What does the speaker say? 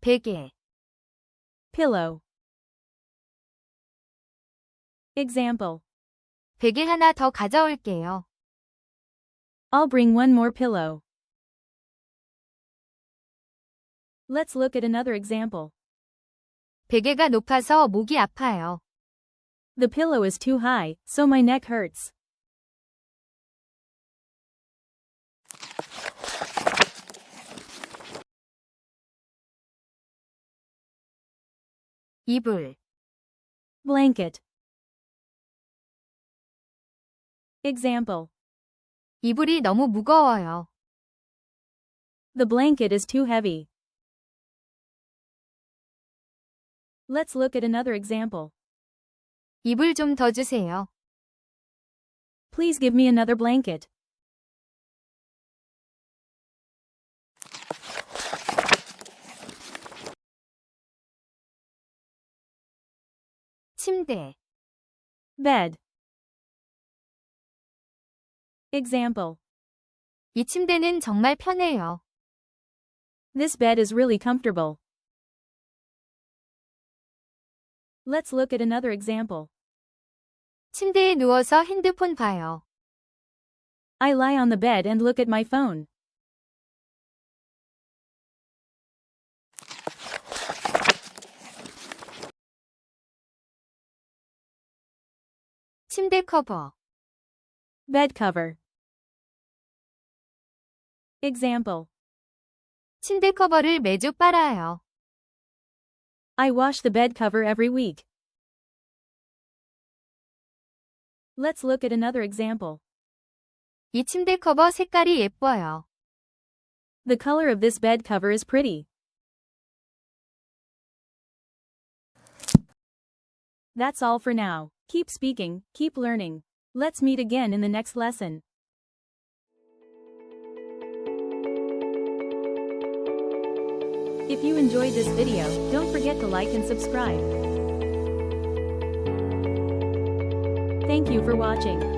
베개, pillow. Example. 베개 하나 더 가져올게요. I'll bring one more pillow. Let's look at another example. 베개가 높아서 목이 아파요. The pillow is too high, so my neck hurts. 이불, Blanket. Example. 이불이 너무 무거워요. The blanket is too heavy. Let's look at another example. 이불 좀 더 주세요. Please give me another blanket. 침대, Bed. Example. 이 침대는 정말 편해요. This bed is really comfortable. Let's look at another example. 침대에 누워서 핸드폰 봐요. I lie on the bed and look at my phone. 침대 커버, Bed cover. Example. 침대 커버를 매주 빨아요. I wash the bed cover every week. Let's look at another example. 이 침대 커버 색깔이 예뻐요. The color of this bed cover is pretty. That's all for now. Keep speaking, keep learning. Let's meet again in the next lesson. If you enjoyed this video, don't forget to like and subscribe. Thank you for watching.